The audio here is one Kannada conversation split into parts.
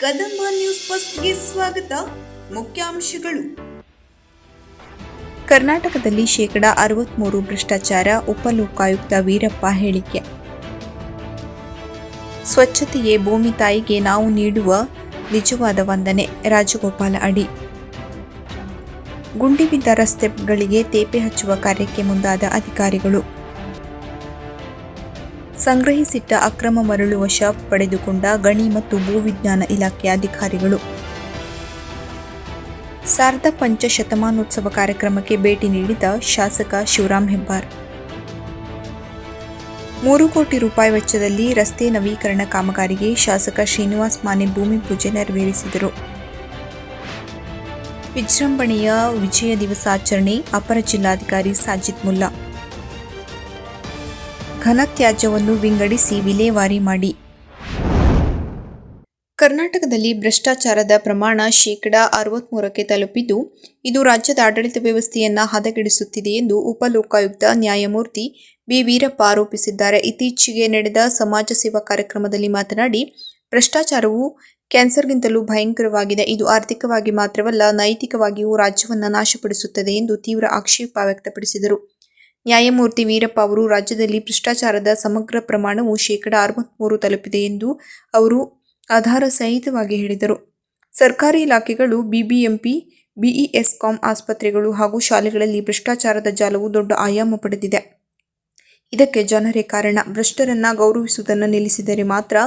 ಕದಂಬ ನ್ಯೂಸ್ ಫಸ್ಟ್ಗೆ ಸ್ವಾಗತ. ಮುಖ್ಯಾಂಶಗಳು. ಕರ್ನಾಟಕದಲ್ಲಿ 63% ಭ್ರಷ್ಟಾಚಾರ, ಉಪಲೋಕಾಯುಕ್ತ ವೀರಪ್ಪ ಹೇಳಿಕೆ. ಸ್ವಚ್ಛತೆಯೇ ಭೂಮಿ ತಾಯಿಗೆ ನಾವು ನೀಡುವ ನಿಜವಾದ ವಂದನೆ, ರಾಜಗೋಪಾಲ ಅಡಿ. ಗುಂಡಿ ಬಿದ್ದ ರಸ್ತೆಗಳಿಗೆ ತೇಪೆ ಹಚ್ಚುವ ಕಾರ್ಯಕ್ಕೆ ಮುಂದಾದ ಅಧಿಕಾರಿಗಳು. ಸಂಗ್ರಹಿಸಿಟ್ಟ ಅಕ್ರಮ ಮರಳು ವಶ ಪಡೆದುಕೊಂಡ ಗಣಿ ಮತ್ತು ಭೂವಿಜ್ಞಾನ ಇಲಾಖೆ ಅಧಿಕಾರಿಗಳು. ಶಾರದಾ ಪಂಚಶತಮಾನೋತ್ಸವ ಕಾರ್ಯಕ್ರಮಕ್ಕೆ ಭೇಟಿ ನೀಡಿದ ಶಾಸಕ ಶಿವರಾಂ ಹೆಬ್ಬಾರ್. 3 ಕೋಟಿ ರೂಪಾಯಿ ವೆಚ್ಚದಲ್ಲಿ ರಸ್ತೆ ನವೀಕರಣ ಕಾಮಗಾರಿಗೆ ಶಾಸಕ ಶ್ರೀನಿವಾಸ್ ಮಾನೆ ಭೂಮಿ ಪೂಜೆ ನೆರವೇರಿಸಿದರು. ವಿಜೃಂಭಣೆಯ ವಿಜಯ ದಿವಸಾಚರಣೆ, ಅಪರ ಜಿಲ್ಲಾಧಿಕಾರಿ ಸಾಜಿದ್ ಮುಲ್ಲಾ. ಘನತ್ಯಾಜ್ಯವನ್ನು ವಿಂಗಡಿಸಿ ವಿಲೇವಾರಿ ಮಾಡಿ. ಕರ್ನಾಟಕದಲ್ಲಿ ಭ್ರಷ್ಟಾಚಾರದ ಪ್ರಮಾಣ 63% ತಲುಪಿದ್ದು, ಇದು ರಾಜ್ಯದ ಆಡಳಿತ ವ್ಯವಸ್ಥೆಯನ್ನು ಹದಗೆಡಿಸುತ್ತಿದೆ ಎಂದು ಉಪಲೋಕಾಯುಕ್ತ ನ್ಯಾಯಮೂರ್ತಿ ಬಿ. ವೀರಪ್ಪ ಆರೋಪಿಸಿದ್ದಾರೆ. ಇತ್ತೀಚೆಗೆ ನಡೆದ ಸಮಾಜ ಸೇವಾ ಕಾರ್ಯಕ್ರಮದಲ್ಲಿ ಮಾತನಾಡಿ, ಭ್ರಷ್ಟಾಚಾರವು ಕ್ಯಾನ್ಸರ್ಗಿಂತಲೂ ಭಯಂಕರವಾಗಿದೆ. ಇದು ಆರ್ಥಿಕವಾಗಿ ಮಾತ್ರವಲ್ಲ, ನೈತಿಕವಾಗಿಯೂ ರಾಜ್ಯವನ್ನು ನಾಶಪಡಿಸುತ್ತದೆ ಎಂದು ತೀವ್ರ ಆಕ್ಷೇಪ ವ್ಯಕ್ತಪಡಿಸಿದರು. ನ್ಯಾಯಮೂರ್ತಿ ವೀರಪ್ಪ ಅವರು ರಾಜ್ಯದಲ್ಲಿ ಭ್ರಷ್ಟಾಚಾರದ ಸಮಗ್ರ ಪ್ರಮಾಣವು 63% ತಲುಪಿದೆ ಎಂದು ಅವರು ಆಧಾರ ಸಹಿತವಾಗಿ ಹೇಳಿದರು. ಸರ್ಕಾರಿ ಇಲಾಖೆಗಳು, ಬಿಬಿಎಂಪಿ, ಬಿಇಎಸ್ಕಾಂ ಆಸ್ಪತ್ರೆಗಳು ಹಾಗೂ ಶಾಲೆಗಳಲ್ಲಿ ಭ್ರಷ್ಟಾಚಾರದ ಜಾಲವು ದೊಡ್ಡ ಆಯಾಮ ಪಡೆದಿದೆ. ಇದಕ್ಕೆ ಜನರೇ ಕಾರಣ. ಭ್ರಷ್ಟರನ್ನ ಗೌರವಿಸುವುದನ್ನು ನಿಲ್ಲಿಸಿದರೆ ಮಾತ್ರ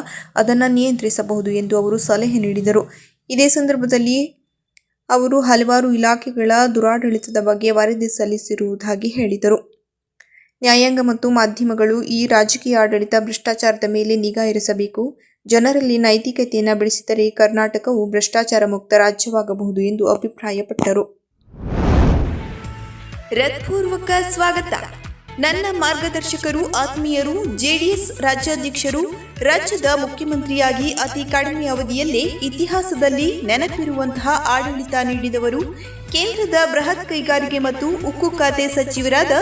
ಅದನ್ನು ನಿಯಂತ್ರಿಸಬಹುದು ಎಂದು ಅವರು ಸಲಹೆ ನೀಡಿದರು. ಇದೇ ಸಂದರ್ಭದಲ್ಲಿ ಅವರು ಹಲವಾರು ಇಲಾಖೆಗಳ ದುರಾಡಳಿತದ ಬಗ್ಗೆ ವರದಿ ಸಲ್ಲಿಸಿರುವುದಾಗಿ ಹೇಳಿದರು. ನ್ಯಾಯಾಂಗ ಮತ್ತು ಮಾಧ್ಯಮಗಳು ಈ ರಾಜಕೀಯ ಆಡಳಿತ ಭ್ರಷ್ಟಾಚಾರದ ಮೇಲೆ ನಿಗಾ ಇರಿಸಬೇಕು. ಜನರಲ್ಲಿ ನೈತಿಕತೆಯನ್ನು ಬೆಳೆಸಿದರೆ ಕರ್ನಾಟಕವು ಭ್ರಷ್ಟಾಚಾರ ಮುಕ್ತ ರಾಜ್ಯವಾಗಬಹುದು ಎಂದು ಅಭಿಪ್ರಾಯಪಟ್ಟರು. ಹೃತ್ಪೂರ್ವಕ ಸ್ವಾಗತ. ನನ್ನ ಮಾರ್ಗದರ್ಶಕರು, ಆತ್ಮೀಯರು, ಜೆಡಿಎಸ್ ರಾಜ್ಯಾಧ್ಯಕ್ಷರು, ರಾಜ್ಯದ ಮುಖ್ಯಮಂತ್ರಿಯಾಗಿ ಅತಿ ಕಡಿಮೆ ಅವಧಿಯಲ್ಲೇ ಇತಿಹಾಸದಲ್ಲಿ ನೆನಪಿರುವಂತಹ ಆಡಳಿತ ನೀಡಿದವರು, ಕೇಂದ್ರದ ಬೃಹತ್ ಕೈಗಾರಿಕೆ ಮತ್ತು ಉಕ್ಕು ಖಾತೆ ಸಚಿವರಾದ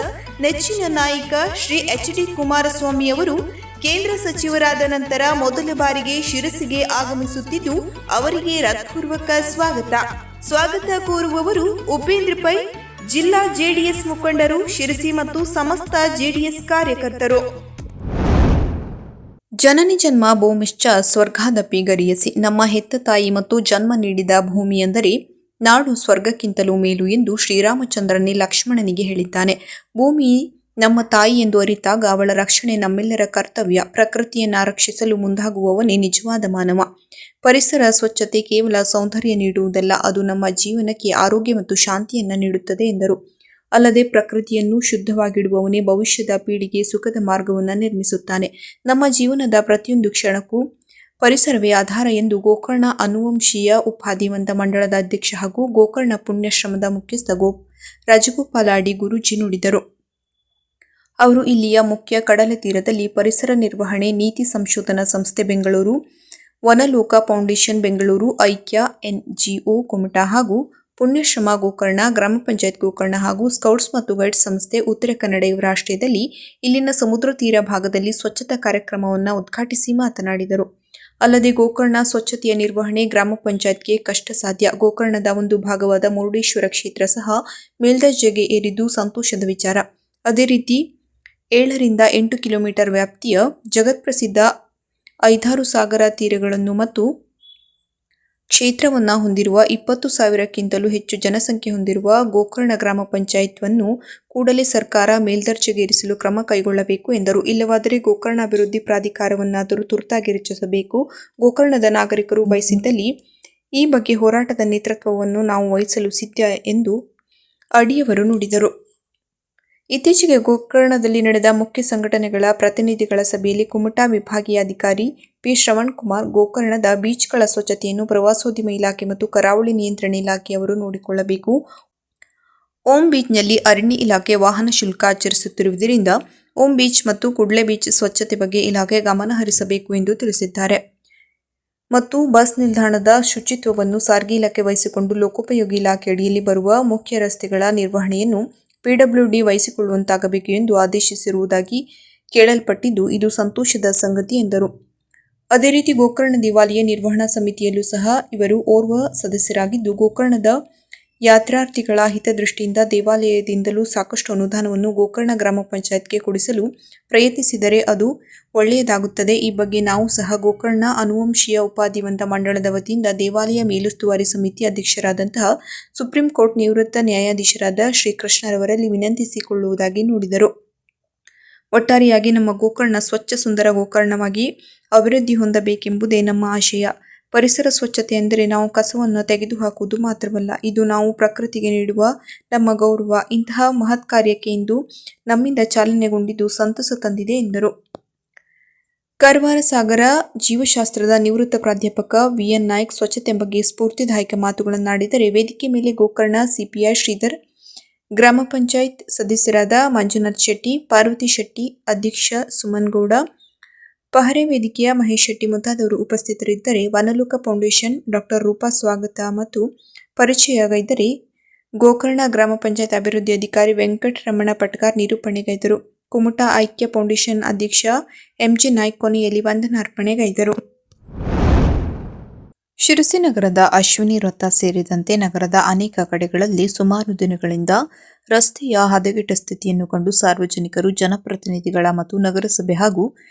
ನೆಚ್ಚಿನ ನಾಯಕ ಶ್ರೀ ಎಚ್.ಡಿ. ಕುಮಾರಸ್ವಾಮಿ ಅವರು ಕೇಂದ್ರ ಸಚಿವರಾದ ನಂತರ ಮೊದಲ ಬಾರಿಗೆ ಶಿರಸಿಗೆ ಆಗಮಿಸುತ್ತಿದ್ದು, ಅವರಿಗೆ ಹೃತ್ಪೂರ್ವಕ ಸ್ವಾಗತ ಕೋರುವವರು ಉಪೇಂದ್ರ ಪೈ, ಜಿಲ್ಲಾ ಜೆಡಿಎಸ್ ಮುಖಂಡರು, ಶಿರಸಿ ಮತ್ತು ಸಮಸ್ತ ಜೆಡಿಎಸ್ ಕಾರ್ಯಕರ್ತರು. ಜನನಿ ಜನ್ಮ ಭೂಮಿಶ್ಚ ಸ್ವರ್ಗಾದಪಿ ಗರಿಯಸಿ. ನಮ್ಮ ಹೆತ್ತ ತಾಯಿ ಮತ್ತು ಜನ್ಮ ನೀಡಿದ ಭೂಮಿ ಎಂದರೆ ನಾಡು ಸ್ವರ್ಗಕ್ಕಿಂತಲೂ ಮೇಲು ಎಂದು ಶ್ರೀರಾಮಚಂದ್ರನೇ ಲಕ್ಷ್ಮಣನಿಗೆ ಹೇಳಿದ್ದಾನೆ. ಭೂಮಿ ನಮ್ಮ ತಾಯಿ ಎಂದು ಅರಿತಾಗ ಅವಳ ರಕ್ಷಣೆ ನಮ್ಮೆಲ್ಲರ ಕರ್ತವ್ಯ. ಪ್ರಕೃತಿಯನ್ನು ರಕ್ಷಿಸಲು ಮುಂದಾಗುವವನೇ ನಿಜವಾದ ಮಾನವ. ಪರಿಸರ ಸ್ವಚ್ಛತೆ ಕೇವಲ ಸೌಂದರ್ಯ ನೀಡುವುದಲ್ಲ, ಅದು ನಮ್ಮ ಜೀವನಕ್ಕೆ ಆರೋಗ್ಯ ಮತ್ತು ಶಾಂತಿಯನ್ನು ನೀಡುತ್ತದೆ ಎಂದರು. ಅಲ್ಲದೆ ಪ್ರಕೃತಿಯನ್ನು ಶುದ್ಧವಾಗಿಡುವವನೇ ಭವಿಷ್ಯದ ಪೀಳಿಗೆ ಸುಖದ ಮಾರ್ಗವನ್ನು ನಿರ್ಮಿಸುತ್ತಾನೆ. ನಮ್ಮ ಜೀವನದ ಪ್ರತಿಯೊಂದು ಕ್ಷಣಕ್ಕೂ ಪರಿಸರವೇ ಆಧಾರ ಎಂದು ಗೋಕರ್ಣ ಅನುವಂಶೀಯ ಉಪಾಧಿವಂತ ಮಂಡಳದ ಅಧ್ಯಕ್ಷ ಹಾಗೂ ಗೋಕರ್ಣ ಪುಣ್ಯಾಶ್ರಮದ ಮುಖ್ಯಸ್ಥ ರಾಜಗೋಪಾಲ ಅಡಿ ಗುರೂಜಿ ನುಡಿದರು. ಅವರು ಇಲ್ಲಿಯ ಮುಖ್ಯ ಕಡಲ ತೀರದಲ್ಲಿ ಪರಿಸರ ನಿರ್ವಹಣೆ ನೀತಿ ಸಂಶೋಧನಾ ಸಂಸ್ಥೆ ಬೆಂಗಳೂರು, ವನಲೋಕ ಫೌಂಡೇಶನ್ ಬೆಂಗಳೂರು, ಐಕ್ಯ NGO ಕುಮಟಾ ಹಾಗೂ ಪುಣ್ಯಾಶ್ರಮ ಗೋಕರ್ಣ, ಗ್ರಾಮ ಪಂಚಾಯತ್ ಗೋಕರ್ಣ ಹಾಗೂ ಸ್ಕೌಟ್ಸ್ ಮತ್ತು ಗೈಡ್ಸ್ ಸಂಸ್ಥೆ ಉತ್ತರ ಕನ್ನಡ ಇವರ ಆಶ್ರಯದಲ್ಲಿ ಇಲ್ಲಿನ ಸಮುದ್ರ ತೀರ ಭಾಗದಲ್ಲಿ ಸ್ವಚ್ಛತಾ ಕಾರ್ಯಕ್ರಮವನ್ನು ಉದ್ಘಾಟಿಸಿ ಮಾತನಾಡಿದರು. ಅಲ್ಲದೆ ಗೋಕರ್ಣ ಸ್ವಚ್ಛತೆಯ ನಿರ್ವಹಣೆ ಗ್ರಾಮ ಪಂಚಾಯತ್ಗೆ ಕಷ್ಟ ಸಾಧ್ಯ. ಗೋಕರ್ಣದ ಒಂದು ಭಾಗವಾದ ಮುರುಡೇಶ್ವರ ಕ್ಷೇತ್ರ ಸಹ ಮೇಲ್ದರ್ಜೆಗೆ ಏರಿದ್ದು ಸಂತೋಷದ ವಿಚಾರ. ಅದೇ ರೀತಿ 7 ರಿಂದ 8 ಕಿಲೋಮೀಟರ್ ವ್ಯಾಪ್ತಿಯ ಜಗತ್ಪ್ರಸಿದ್ಧ 5-6 ಸಾಗರ ತೀರಗಳನ್ನು ಮತ್ತು ಕ್ಷೇತ್ರವನ್ನು ಹೊಂದಿರುವ 20,000ಕ್ಕಿಂತಲೂ ಹೆಚ್ಚು ಜನಸಂಖ್ಯೆ ಹೊಂದಿರುವ ಗೋಕರ್ಣ ಗ್ರಾಮ ಪಂಚಾಯತ್ವನ್ನು ಕೂಡಲೇ ಸರ್ಕಾರ ಮೇಲ್ದರ್ಜೆಗೇರಿಸಲು ಕ್ರಮ ಕೈಗೊಳ್ಳಬೇಕು ಎಂದರು. ಇಲ್ಲವಾದರೆ ಗೋಕರ್ಣ ಅಭಿವೃದ್ಧಿ ಪ್ರಾಧಿಕಾರವನ್ನಾದರೂ ತುರ್ತಾಗಿ ರಚಿಸಬೇಕು. ಗೋಕರ್ಣದ ನಾಗರಿಕರು ಬಯಸಿದ್ದಲ್ಲಿ ಈ ಬಗ್ಗೆ ಹೋರಾಟದ ನೇತೃತ್ವವನ್ನು ನಾವು ವಹಿಸಲು ಸಿದ್ಧ ಎಂದು ಅಡಿಯವರು ನುಡಿದರು. ಇತ್ತೀಚೆಗೆ ಗೋಕರ್ಣದಲ್ಲಿ ನಡೆದ ಮುಖ್ಯ ಸಂಘಟನೆಗಳ ಪ್ರತಿನಿಧಿಗಳ ಸಭೆಯಲ್ಲಿ ಕುಮಟಾ ವಿಭಾಗೀಯ ಅಧಿಕಾರಿ ಪಿ. ಶ್ರವಣ್ ಕುಮಾರ್ ಗೋಕರ್ಣದ ಬೀಚ್ಗಳ ಸ್ವಚ್ಛತೆಯನ್ನು ಪ್ರವಾಸೋದ್ಯಮ ಇಲಾಖೆ ಮತ್ತು ಕರಾವಳಿ ನಿಯಂತ್ರಣ ಇಲಾಖೆಯವರು ನೋಡಿಕೊಳ್ಳಬೇಕು. ಓಂ ಬೀಚ್ನಲ್ಲಿ ಅರಣ್ಯ ಇಲಾಖೆ ವಾಹನ ಶುಲ್ಕ ಆಚರಿಸುತ್ತಿರುವುದರಿಂದ ಓಂ ಬೀಚ್ ಮತ್ತು ಕುಡ್ಲೆ ಬೀಚ್ ಸ್ವಚ್ಛತೆ ಬಗ್ಗೆ ಇಲಾಖೆ ಗಮನ ಹರಿಸಬೇಕು ಎಂದು ತಿಳಿಸಿದ್ದಾರೆ. ಮತ್ತು ಬಸ್ ನಿಲ್ದಾಣದ ಶುಚಿತ್ವವನ್ನು ಸಾರಿಗೆ ಇಲಾಖೆ ವಹಿಸಿಕೊಂಡು ಲೋಕೋಪಯೋಗಿ ಇಲಾಖೆ ಅಡಿಯಲ್ಲಿ ಬರುವ ಮುಖ್ಯ ರಸ್ತೆಗಳ ನಿರ್ವಹಣೆಯನ್ನು PWD ವಹಿಸಿಕೊಳ್ಳುವಂತಾಗಬೇಕು ಎಂದು ಆದೇಶಿಸಿರುವುದಾಗಿ ಕೇಳಲ್ಪಟ್ಟಿದ್ದು, ಇದು ಸಂತೋಷದ ಸಂಗತಿ ಎಂದರು. ಅದೇ ರೀತಿ ಗೋಕರ್ಣ ದೇವಾಲಯ ನಿರ್ವಹಣಾ ಸಮಿತಿಯಲ್ಲೂ ಸಹ ಇವರು ಓರ್ವ ಸದಸ್ಯರಾಗಿದ್ದು, ಗೋಕರ್ಣದ ಯಾತ್ರಾರ್ಥಿಗಳ ಹಿತದೃಷ್ಟಿಯಿಂದ ದೇವಾಲಯದಿಂದಲೂ ಸಾಕಷ್ಟು ಅನುದಾನವನ್ನು ಗೋಕರ್ಣ ಗ್ರಾಮ ಪಂಚಾಯತ್ಗೆ ಕೊಡಿಸಲು ಪ್ರಯತ್ನಿಸಿದರೆ ಅದು ಒಳ್ಳೆಯದಾಗುತ್ತದೆ. ಈ ಬಗ್ಗೆ ನಾವು ಸಹ ಗೋಕರ್ಣ ಅನುವಂಶೀಯ ಉಪಾಧಿವಂತ ಮಂಡಳದ ವತಿಯಿಂದ ದೇವಾಲಯ ಮೇಲುಸ್ತುವಾರಿ ಸಮಿತಿ ಅಧ್ಯಕ್ಷರಾದಂತಹ ಸುಪ್ರೀಂ ಕೋರ್ಟ್ ನಿವೃತ್ತ ನ್ಯಾಯಾಧೀಶರಾದ ಶ್ರೀಕೃಷ್ಣರವರಲ್ಲಿ ವಿನಂತಿಸಿಕೊಳ್ಳುವುದಾಗಿ ನುಡಿದರು. ಒಟ್ಟಾರೆಯಾಗಿ ನಮ್ಮ ಗೋಕರ್ಣ ಸ್ವಚ್ಛ ಸುಂದರ ಗೋಕರ್ಣವಾಗಿ ಅಭಿವೃದ್ಧಿ ಹೊಂದಬೇಕೆಂಬುದೇ ನಮ್ಮ ಆಶಯ. ಪರಿಸರ ಸ್ವಚ್ಛತೆ ಎಂದರೆ ನಾವು ಕಸವನ್ನು ತೆಗೆದುಹಾಕುವುದು ಮಾತ್ರವಲ್ಲ, ಇದು ನಾವು ಪ್ರಕೃತಿಗೆ ನೀಡುವ ನಮ್ಮ ಗೌರವ. ಇಂತಹ ಮಹತ್ ಕಾರ್ಯಕ್ಕೆ ಇಂದು ನಮ್ಮಿಂದ ಚಾಲನೆಗೊಂಡಿದ್ದು ಸಂತಸ ತಂದಿದೆ ಎಂದರು. ಕಾರವಾರ ಸಾಗರ ಜೀವಶಾಸ್ತ್ರದ ನಿವೃತ್ತ ಪ್ರಾಧ್ಯಾಪಕ ವಿ.ಎನ್. ನಾಯ್ಕ್ ಸ್ವಚ್ಛತೆ ಬಗ್ಗೆ ಸ್ಫೂರ್ತಿದಾಯಕ ಮಾತುಗಳನ್ನಾಡಿದರೆ, ವೇದಿಕೆ ಮೇಲೆ ಗೋಕರ್ಣ ಸಿಪಿಐ ಶ್ರೀಧರ್, ಗ್ರಾಮ ಪಂಚಾಯತ್ ಸದಸ್ಯರಾದ ಮಂಜುನಾಥ್ ಶೆಟ್ಟಿ, ಪಾರ್ವತಿ ಶೆಟ್ಟಿ, ಅಧ್ಯಕ್ಷ ಸುಮನ್ಗೌಡ, ಪಹರೆ ವೇದಿಕೆಯ ಮಹೇಶ್ ಶೆಟ್ಟಿ ಮುಂತಾದವರು ಉಪಸ್ಥಿತರಿದ್ದರೆ, ವನಲೋಕ ಫೌಂಡೇಶನ್ ಡಾ. ರೂಪಾ ಸ್ವಾಗತ ಮತ್ತು ಪರಿಚಯಗೈದರೆ, ಗೋಕರ್ಣ ಗ್ರಾಮ ಪಂಚಾಯತ್ ಅಭಿವೃದ್ಧಿ ಅಧಿಕಾರಿ ವೆಂಕಟರಮಣ ಪಟ್ಕಾರ್ ನಿರೂಪಣೆಗೈದರು. ಕುಮಟಾ ಐಕ್ಯ ಫೌಂಡೇಶನ್ ಅಧ್ಯಕ್ಷ ಎಂಜೆ ನಾಯ್ಕ್ ಕೊನೆಯಲ್ಲಿ ವಂದನಾರ್ಪಣೆಗೈದರು. ಶಿರಸಿ ನಗರದ ಅಶ್ವಿನಿ ವೃತ್ತ ಸೇರಿದಂತೆ ನಗರದ ಅನೇಕ ಕಡೆಗಳಲ್ಲಿ ಸುಮಾರು ದಿನಗಳಿಂದ ರಸ್ತೆಯ ಹದಗೆಟ್ಟ ಸ್ಥಿತಿಯನ್ನು ಕಂಡು ಸಾರ್ವಜನಿಕರು, ಜನಪ್ರತಿನಿಧಿಗಳ ಮತ್ತು ನಗರಸಭೆ ಹಾಗೂ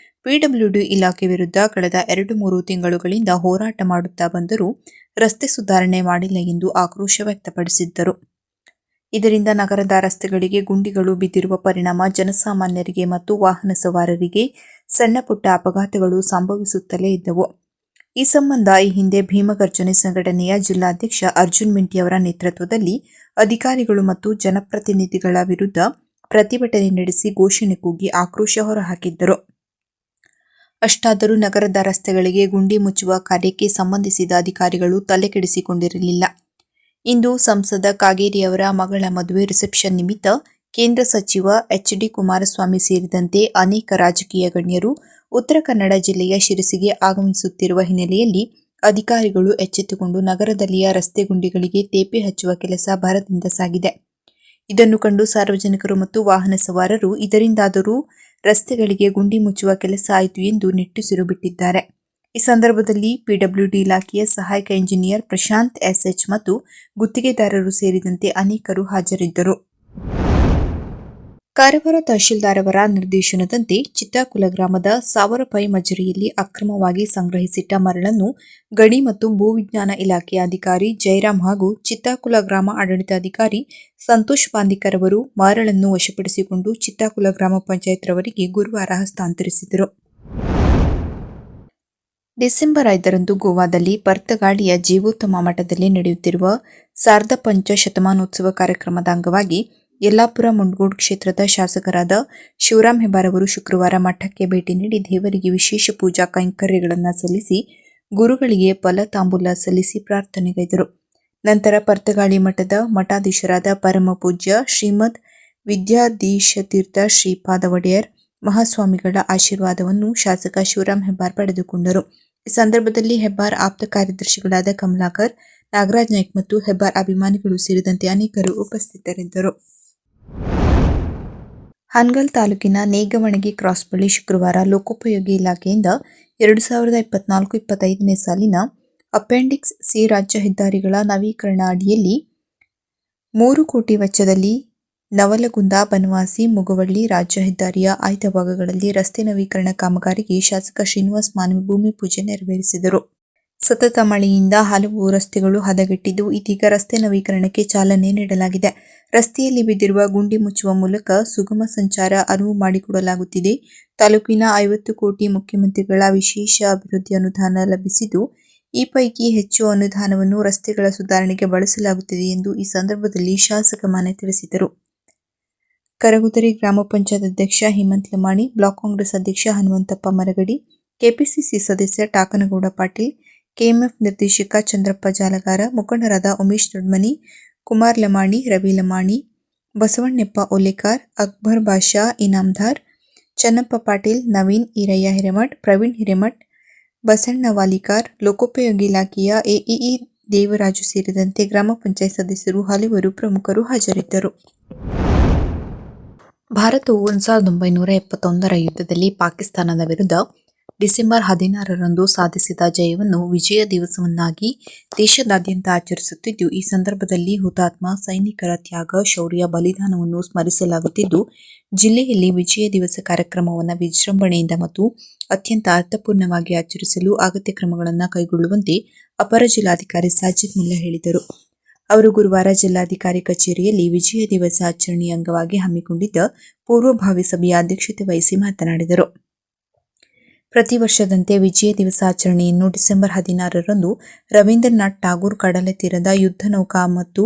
ಪಿಡಬ್ಲ್ಯೂಡಿ ಇಲಾಖೆ ವಿರುದ್ಧ ಕಳೆದ 2-3 ತಿಂಗಳುಗಳಿಂದ ಹೋರಾಟ ಮಾಡುತ್ತಾ ಬಂದರೂ ರಸ್ತೆ ಸುಧಾರಣೆ ಮಾಡಿಲ್ಲ ಎಂದು ಆಕ್ರೋಶ ವ್ಯಕ್ತಪಡಿಸಿದ್ದರು. ಇದರಿಂದ ನಗರದ ರಸ್ತೆಗಳಿಗೆ ಗುಂಡಿಗಳು ಬಿದ್ದಿರುವ ಪರಿಣಾಮ ಜನಸಾಮಾನ್ಯರಿಗೆ ಮತ್ತು ವಾಹನ ಸವಾರರಿಗೆ ಸಣ್ಣಪುಟ್ಟ ಅಪಘಾತಗಳು ಸಂಭವಿಸುತ್ತಲೇ ಇದ್ದವು. ಈ ಸಂಬಂಧ ಈ ಹಿಂದೆ ಭೀಮಗರ್ಜನೆ ಸಂಘಟನೆಯ ಜಿಲ್ಲಾಧ್ಯಕ್ಷ ಅರ್ಜುನ್ ಮಿಂಟಿಯವರ ನೇತೃತ್ವದಲ್ಲಿ ಅಧಿಕಾರಿಗಳು ಮತ್ತು ಜನಪ್ರತಿನಿಧಿಗಳ ವಿರುದ್ಧ ಪ್ರತಿಭಟನೆ ನಡೆಸಿ ಘೋಷಣೆ ಕೂಗಿ ಆಕ್ರೋಶ ಹೊರಹಾಕಿದ್ದರು. ಅಷ್ಟಾದರೂ ನಗರದ ರಸ್ತೆಗಳಿಗೆ ಗುಂಡಿ ಮುಚ್ಚುವ ಕಾರ್ಯಕ್ಕೆ ಸಂಬಂಧಿಸಿದ ಅಧಿಕಾರಿಗಳು ತಲೆಕೆಡಿಸಿಕೊಂಡಿರಲಿಲ್ಲ. ಇಂದು ಸಂಸದ ಕಾಗೇರಿಯವರ ಮಗಳ ಮದುವೆ ರಿಸೆಪ್ಷನ್ ನಿಮಿತ್ತ ಕೇಂದ್ರ ಸಚಿವ ಎಚ್. ಡಿ. ಕುಮಾರಸ್ವಾಮಿ ಸೇರಿದಂತೆ ಅನೇಕ ರಾಜಕೀಯ ಗಣ್ಯರು ಉತ್ತರ ಕನ್ನಡ ಜಿಲ್ಲೆಯ ಶಿರಸಿಗೆ ಆಗಮಿಸುತ್ತಿರುವ ಹಿನ್ನೆಲೆಯಲ್ಲಿ ಅಧಿಕಾರಿಗಳು ಎಚ್ಚೆತ್ತುಕೊಂಡು ನಗರದಲ್ಲಿಯ ರಸ್ತೆ ಗುಂಡಿಗಳಿಗೆ ತೇಪೆ ಹಚ್ಚುವ ಕೆಲಸ ಭರದಿಂದ ಸಾಗಿದೆ. ಇದನ್ನು ಕಂಡು ಸಾರ್ವಜನಿಕರು ಮತ್ತು ವಾಹನ ಸವಾರರು ಇದರಿಂದಾದರೂ ರಸ್ತೆಗಳಿಗೆ ಗುಂಡಿ ಮುಚ್ಚುವ ಕೆಲಸ ಆಯಿತು ಎಂದು ನಿಟ್ಟುಸಿರು ಬಿಟ್ಟಿದ್ದಾರೆ. ಈ ಸಂದರ್ಭದಲ್ಲಿ ಪಿಡಬ್ಲ್ಯೂಡಿ ಇಲಾಖೆಯ ಸಹಾಯಕ ಇಂಜಿನಿಯರ್ ಪ್ರಶಾಂತ್ ಎಸ್ಎಚ್ ಮತ್ತು ಗುತ್ತಿಗೆದಾರರು ಸೇರಿದಂತೆ ಅನೇಕರು ಹಾಜರಿದ್ದರು. ಕಾರವಾರ ತಹಶೀಲ್ದಾರ್ ಅವರ ನಿರ್ದೇಶನದಂತೆ ಚಿತ್ತಾಕುಲ ಗ್ರಾಮದ ಸಾವರಪೈ ಮಜರಿಯಲ್ಲಿ ಅಕ್ರಮವಾಗಿ ಸಂಗ್ರಹಿಸಿಟ್ಟ ಮರಳನ್ನು ಗಣಿ ಮತ್ತು ಭೂವಿಜ್ಞಾನ ಇಲಾಖೆಯ ಅಧಿಕಾರಿ ಜಯರಾಮ್ ಹಾಗೂ ಚಿತ್ತಾಕುಲ ಗ್ರಾಮ ಆಡಳಿತಾಧಿಕಾರಿ ಸಂತೋಷ್ ಬಾಂದಿಕರ್ ಅವರು ಮರಳನ್ನು ವಶಪಡಿಸಿಕೊಂಡು ಚಿತ್ತಾಕುಲ ಗ್ರಾಮ ಪಂಚಾಯತ್ ರವರಿಗೆ ಗುರುವಾರ ಹಸ್ತಾಂತರಿಸಿದರು. ಡಿಸೆಂಬರ್ 5ರಂದು ಗೋವಾದಲ್ಲಿ ಪರ್ತಗಾಳಿಯ ಜೀವೋತ್ತಮ ಮಠದಲ್ಲಿ ನಡೆಯುತ್ತಿರುವ ಸಾರ್ಧಪಂಚ ಶತಮಾನೋತ್ಸವ ಕಾರ್ಯಕ್ರಮದ ಅಂಗವಾಗಿ ಯಲ್ಲಾಪುರ ಮುಂಡಗೋಡ್ ಕ್ಷೇತ್ರದ ಶಾಸಕರಾದ ಶಿವರಾಮ್ ಹೆಬ್ಬಾರ್ ಅವರು ಶುಕ್ರವಾರ ಮಠಕ್ಕೆ ಭೇಟಿ ನೀಡಿ ದೇವರಿಗೆ ವಿಶೇಷ ಪೂಜಾ ಕೈಂಕರ್ಯಗಳನ್ನು ಸಲ್ಲಿಸಿ ಗುರುಗಳಿಗೆ ಫಲ ತಾಂಬೂಲ ಸಲ್ಲಿಸಿ ಪ್ರಾರ್ಥನೆಗೈದರು. ನಂತರ ಪರ್ತಗಾಳಿ ಮಠದ ಮಠಾಧೀಶರಾದ ಪರಮ ಪೂಜ್ಯ ಶ್ರೀಮದ್ ವಿದ್ಯಾಧೀಶತೀರ್ಥ ಶ್ರೀಪಾದ ಒಡೆಯರ್ ಮಹಾಸ್ವಾಮಿಗಳ ಆಶೀರ್ವಾದವನ್ನು ಶಾಸಕ ಶಿವರಾಮ್ ಹೆಬ್ಬಾರ್ ಪಡೆದುಕೊಂಡರು. ಈ ಸಂದರ್ಭದಲ್ಲಿ ಹೆಬ್ಬಾರ್ ಆಪ್ತ ಕಾರ್ಯದರ್ಶಿಗಳಾದ ಕಮಲಾಕರ್, ನಾಗರಾಜ್ ನಾಯ್ಕ್ ಮತ್ತು ಹೆಬ್ಬಾರ್ ಅಭಿಮಾನಿಗಳು ಸೇರಿದಂತೆ ಅನೇಕರು ಉಪಸ್ಥಿತರಿದ್ದರು. ಹಾನಗಲ್ ತಾಲೂಕಿನ ನೇಗವಣಗಿ ಕ್ರಾಸ್ ಬಳಿ ಶುಕ್ರವಾರ ಲೋಕೋಪಯೋಗಿ ಇಲಾಖೆಯಿಂದ 2024-25ನೇ ಸಾಲಿನ ಅಪೆಂಡಿಕ್ಸ್ ಸಿ ರಾಜ್ಯ ಹೆದ್ದಾರಿಗಳ ನವೀಕರಣ ಅಡಿಯಲ್ಲಿ 3 ಕೋಟಿ ವೆಚ್ಚದಲ್ಲಿ ನವಲಗುಂದ, ಬನವಾಸಿ, ಮುಗವಳ್ಳಿ ರಾಜ್ಯ ಹೆದ್ದಾರಿಯ ಆಯ್ದ ಭಾಗಗಳಲ್ಲಿ ರಸ್ತೆ ನವೀಕರಣ ಕಾಮಗಾರಿಗೆ ಶಾಸಕ ಶ್ರೀನಿವಾಸ್ ಮಾನ್ವಿ ಭೂಮಿ ಪೂಜೆ ನೆರವೇರಿಸಿದರು. ಸತತ ಮಳೆಯಿಂದ ಹಲವು ರಸ್ತೆಗಳು ಹದಗೆಟ್ಟಿದ್ದು, ಇದೀಗ ರಸ್ತೆ ನವೀಕರಣಕ್ಕೆ ಚಾಲನೆ ನೀಡಲಾಗಿದೆ. ರಸ್ತೆಯಲ್ಲಿ ಬಿದ್ದಿರುವ ಗುಂಡಿ ಮುಚ್ಚುವ ಮೂಲಕ ಸುಗಮ ಸಂಚಾರ ಅನುವು ಮಾಡಿಕೊಡಲಾಗುತ್ತಿದೆ. ತಾಲೂಕಿನ 50 ಕೋಟಿ ಮುಖ್ಯಮಂತ್ರಿಗಳ ವಿಶೇಷ ಅಭಿವೃದ್ಧಿ ಅನುದಾನ ಲಭಿಸಿದ್ದು, ಈ ಪೈಕಿ ಹೆಚ್ಚು ಅನುದಾನವನ್ನು ರಸ್ತೆಗಳ ಸುಧಾರಣೆಗೆ ಬಳಸಲಾಗುತ್ತಿದೆ ಎಂದು ಈ ಸಂದರ್ಭದಲ್ಲಿ ಶಾಸಕ ಮಾನ್ಯ ತಿಳಿಸಿದರು. ಕರಗುದರಿ ಗ್ರಾಮ ಪಂಚಾಯತ್ ಅಧ್ಯಕ್ಷ ಹೇಮಂತ್ ಲಮಾಣಿ, ಬ್ಲಾಕ್ ಕಾಂಗ್ರೆಸ್ ಅಧ್ಯಕ್ಷ ಹನುಮಂತಪ್ಪ ಮರಗಡಿ, ಕೆಪಿಸಿಸಿ ಸದಸ್ಯ ಟಾಕನಗೌಡ ಪಾಟೀಲ್, ಕೆಎಂಎಫ್ ನಿರ್ದೇಶಕ ಚಂದ್ರಪ್ಪ ಜಾಲಗಾರ, ಮುಖಂಡರಾದ ಉಮೇಶ್ ದೊಡ್ಮನಿ, ಕುಮಾರ್ ಲಮಾಣಿ, ರವಿ ಲಮಾಣಿ, ಬಸವಣ್ಣಪ್ಪ ಓಲೇಕಾರ್, ಅಕ್ಬರ್ ಬಾಷಾ ಇನಾಮದಾರ್, ಚನ್ನಪ್ಪ ಪಾಟೀಲ್, ನವೀನ್ ಈರಯ್ಯ ಹಿರೇಮಠ್, ಪ್ರವೀಣ್ ಹಿರೇಮಠ್, ಬಸಣ್ಣ ವಾಲಿಕಾರ್, ಲೋಕೋಪಯೋಗಿ ಇಲಾಖೆಯ ಎಇಇ ದೇವರಾಜು ಸೇರಿದಂತೆ ಗ್ರಾಮ ಪಂಚಾಯತ್ ಸದಸ್ಯರು, ಹಲವರು ಪ್ರಮುಖರು ಹಾಜರಿದ್ದರು. ಭಾರತವು 1971ರ ಯುದ್ಧದಲ್ಲಿ ಪಾಕಿಸ್ತಾನದ ವಿರುದ್ಧ ಡಿಸೆಂಬರ್ 16ರಂದು ಸಾಧಿಸಿದ ಜಯವನ್ನು ವಿಜಯ ದಿವಸವನ್ನಾಗಿ ದೇಶದಾದ್ಯಂತ ಆಚರಿಸುತ್ತಿದ್ದು, ಈ ಸಂದರ್ಭದಲ್ಲಿ ಹುತಾತ್ಮ ಸೈನಿಕರ ತ್ಯಾಗ, ಶೌರ್ಯ, ಬಲಿದಾನವನ್ನು ಸ್ಮರಿಸಲಾಗುತ್ತಿದ್ದು, ಜಿಲ್ಲೆಯಲ್ಲಿ ವಿಜಯ ದಿವಸ ಕಾರ್ಯಕ್ರಮವನ್ನು ವಿಜೃಂಭಣೆಯಿಂದ ಮತ್ತು ಅತ್ಯಂತ ಅರ್ಥಪೂರ್ಣವಾಗಿ ಆಚರಿಸಲು ಅಗತ್ಯ ಕ್ರಮಗಳನ್ನು ಕೈಗೊಳ್ಳುವಂತೆ ಅಪರ ಜಿಲ್ಲಾಧಿಕಾರಿ ಸಾಜಿದ್ ಮುಲ್ಲಾ ಹೇಳಿದರು. ಅವರು ಗುರುವಾರ ಜಿಲ್ಲಾಧಿಕಾರಿ ಕಚೇರಿಯಲ್ಲಿ ವಿಜಯ ದಿವಸ ಆಚರಣೆಯ ಅಂಗವಾಗಿ ಹಮ್ಮಿಕೊಂಡಿದ್ದ ಪೂರ್ವಭಾವಿ ಸಭೆಯ ಅಧ್ಯಕ್ಷತೆ ವಹಿಸಿ ಮಾತನಾಡಿದರು. ಪ್ರತಿ ವರ್ಷದಂತೆ ವಿಜಯ ದಿವಸ ಆಚರಣೆಯನ್ನು ಡಿಸೆಂಬರ್ 16ರಂದು ರವೀಂದ್ರನಾಥ್ ಠಾಗೂರ್ ಕಡಲ ತೀರದ ಯುದ್ಧ ನೌಕಾ ಮತ್ತು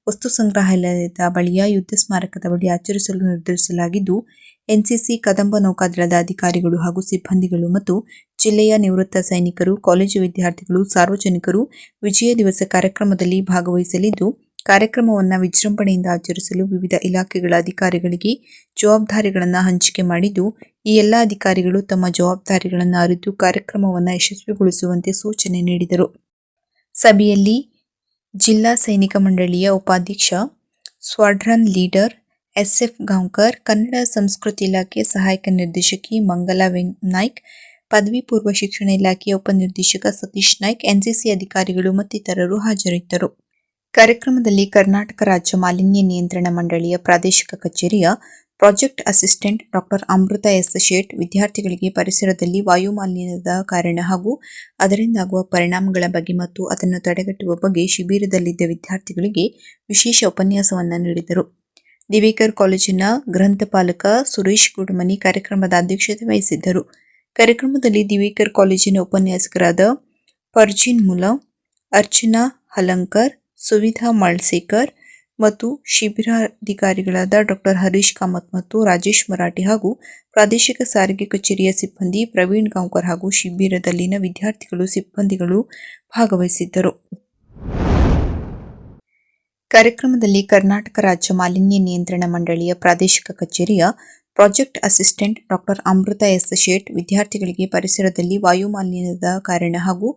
ವಸ್ತು ಸಂಗ್ರಹಾಲಯದ ಬಳಿಯ ಯುದ್ಧ ಸ್ಮಾರಕದ ಬಳಿ ಆಚರಿಸಲು ನಿರ್ಧರಿಸಲಾಗಿದ್ದು, ಎನ್ಸಿಸಿ, ಕದಂಬ ನೌಕಾದಳದ ಅಧಿಕಾರಿಗಳು ಹಾಗೂ ಸಿಬ್ಬಂದಿಗಳು ಮತ್ತು ಜಿಲ್ಲೆಯ ನಿವೃತ್ತ ಸೈನಿಕರು, ಕಾಲೇಜು ವಿದ್ಯಾರ್ಥಿಗಳು, ಸಾರ್ವಜನಿಕರು ವಿಜಯ ದಿವಸ ಕಾರ್ಯಕ್ರಮದಲ್ಲಿ ಭಾಗವಹಿಸಲಿದ್ದು, ಕಾರ್ಯಕ್ರಮವನ್ನು ವಿಜೃಂಭಣೆಯಿಂದ ಆಚರಿಸಲು ವಿವಿಧ ಇಲಾಖೆಗಳ ಅಧಿಕಾರಿಗಳಿಗೆ ಜವಾಬ್ದಾರಿಗಳನ್ನು ಹಂಚಿಕೆ ಮಾಡಿದ್ದು, ಈ ಎಲ್ಲ ಅಧಿಕಾರಿಗಳು ತಮ್ಮ ಜವಾಬ್ದಾರಿಗಳನ್ನು ಅರಿತು ಕಾರ್ಯಕ್ರಮವನ್ನು ಯಶಸ್ವಿಗೊಳಿಸುವಂತೆ ಸೂಚನೆ ನೀಡಿದರು. ಸಭೆಯಲ್ಲಿ ಜಿಲ್ಲಾ ಸೈನಿಕ ಮಂಡಳಿಯ ಉಪಾಧ್ಯಕ್ಷ, squadron leader SF Gaonkar, Kannada ಸಂಸ್ಕೃತಿ ಇಲಾಖೆ ಸಹಾಯಕ ನಿರ್ದೇಶಕಿ ಮಂಗಲಾ ನಾಯ್ಕ್, ಪದವಿ ಪೂರ್ವ ಶಿಕ್ಷಣ ಇಲಾಖೆಯ ಉಪನಿರ್ದೇಶಕ ಸತೀಶ್ ನಾಯ್ಕ್, ಎನ್ಸಿಸಿ ಅಧಿಕಾರಿಗಳು ಮತ್ತಿತರರು ಹಾಜರಿದ್ದರು. ಕಾರ್ಯಕ್ರಮದಲ್ಲಿ ಕರ್ನಾಟಕ ರಾಜ್ಯ ಮಾಲಿನ್ಯ ನಿಯಂತ್ರಣ ಮಂಡಳಿಯ ಪ್ರಾದೇಶಿಕ ಕಚೇರಿಯ ಪ್ರಾಜೆಕ್ಟ್ ಅಸಿಸ್ಟೆಂಟ್ ಡಾ. ಅಮೃತ ಎಸ್. ಶೇಟ್ ವಿದ್ಯಾರ್ಥಿಗಳಿಗೆ ಪರಿಸರದಲ್ಲಿ ವಾಯುಮಾಲಿನ್ಯದ ಕಾರಣ ಹಾಗೂ ಅದರಿಂದಾಗುವ ಪರಿಣಾಮಗಳ ಬಗ್ಗೆ ಮತ್ತು ಅದನ್ನು ತಡೆಗಟ್ಟುವ ಬಗ್ಗೆ ಶಿಬಿರದಲ್ಲಿದ್ದ ವಿದ್ಯಾರ್ಥಿಗಳಿಗೆ ವಿಶೇಷ ಉಪನ್ಯಾಸವನ್ನು ನೀಡಿದರು. ದಿವೇಕರ್ ಕಾಲೇಜಿನ ಗ್ರಂಥಪಾಲಕ ಸುರೇಶ್ ಗುಡಮನಿ ಕಾರ್ಯಕ್ರಮದ ಅಧ್ಯಕ್ಷತೆ ವಹಿಸಿದ್ದರು. ಕಾರ್ಯಕ್ರಮದಲ್ಲಿ ದಿವೇಕರ್ ಕಾಲೇಜಿನ ಉಪನ್ಯಾಸಕರಾದ ಪರ್ಜೀನ್ ಮುಲಾ, ಅರ್ಚನಾ ಹಲಂಕರ್, ಸುವಿಧಾ ಮಳ್ಸೇಕರ್ ಮತ್ತು ಶಿಬಿರಾಧಿಕಾರಿಗಳಾದ ಡಾ. ಹರೀಶ್ ಕಾಮತ್ ಮತ್ತು ರಾಜೇಶ್ ಮರಾಠಿ ಹಾಗೂ ಪ್ರಾದೇಶಿಕ ಸಾರಿಗೆ ಕಚೇರಿಯ ಸಿಬ್ಬಂದಿ ಪ್ರವೀಣ್ ಗಾಂವ್ಕರ್ ಹಾಗೂ ಶಿಬಿರದಲ್ಲಿನ ವಿದ್ಯಾರ್ಥಿಗಳು, ಸಿಬ್ಬಂದಿಗಳು ಭಾಗವಹಿಸಿದ್ದರು. ಕಾರ್ಯಕ್ರಮದಲ್ಲಿ ಕರ್ನಾಟಕ ರಾಜ್ಯ ಮಾಲಿನ್ಯ ನಿಯಂತ್ರಣ ಮಂಡಳಿಯ ಪ್ರಾದೇಶಿಕ ಕಚೇರಿಯ ಪ್ರಾಜೆಕ್ಟ್ ಅಸಿಸ್ಟೆಂಟ್ ಡಾ. ಅಮೃತ ಎಸ್. ಶೇಟ್ ವಿದ್ಯಾರ್ಥಿಗಳಿಗೆ ಪರಿಸರದಲ್ಲಿ ವಾಯುಮಾಲಿನ್ಯದ ಕಾರಣ ಹಾಗೂ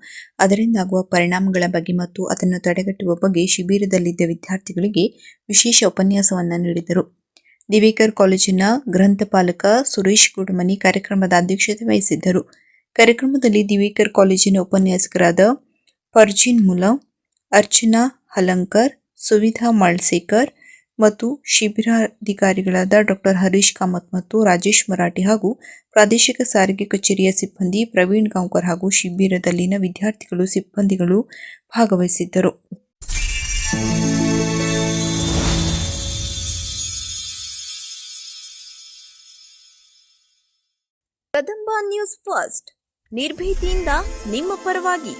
ಅದರಿಂದಾಗುವ ಪರಿಣಾಮಗಳ ಬಗ್ಗೆ ಮತ್ತು ಅದನ್ನು ತಡೆಗಟ್ಟುವ ಬಗ್ಗೆ ಶಿಬಿರದಲ್ಲಿದ್ದ ವಿದ್ಯಾರ್ಥಿಗಳಿಗೆ ವಿಶೇಷ ಉಪನ್ಯಾಸವನ್ನು ನೀಡಿದರು. ದಿವೇಕರ್ ಕಾಲೇಜಿನ ಗ್ರಂಥಪಾಲಕ ಸುರೇಶ್ ಗುಡಮನಿ ಕಾರ್ಯಕ್ರಮದ ಅಧ್ಯಕ್ಷತೆ ವಹಿಸಿದ್ದರು. ಕಾರ್ಯಕ್ರಮದಲ್ಲಿ ದಿವೇಕರ್ ಕಾಲೇಜಿನ ಉಪನ್ಯಾಸಕರಾದ ಪರ್ಜೀನ್ ಮುಲಾ, ಅರ್ಚನಾ ಹಲಂಕರ್, ಸುವಿಧಾ ಮಳ್ಸೇಕರ್ ಮತ್ತು ಶಿಬಿರಾಧಿಕಾರಿಗಳಾದ ಡಾ. ಹರೀಶ್ ಕಾಮತ್ ಮತ್ತು ರಾಜೇಶ್ ಮರಾಠಿ ಹಾಗೂ ಪ್ರಾದೇಶಿಕ ಸಾರಿಗೆ ಕಚೇರಿಯ ಸಿಬ್ಬಂದಿ ಪ್ರವೀಣ್ ಗಾಂವ್ಕರ್ ಹಾಗೂ ಶಿಬಿರದಲ್ಲಿನ ವಿದ್ಯಾರ್ಥಿಗಳು, ಸಿಬ್ಬಂದಿಗಳು ಭಾಗವಹಿಸಿದ್ದರು. ಕದಂಬ ನ್ಯೂಸ್ ಫಸ್ಟ್, ನಿರ್ಭೀತಿಯಿಂದ ನಿಮ್ಮ ಪರವಾಗಿ.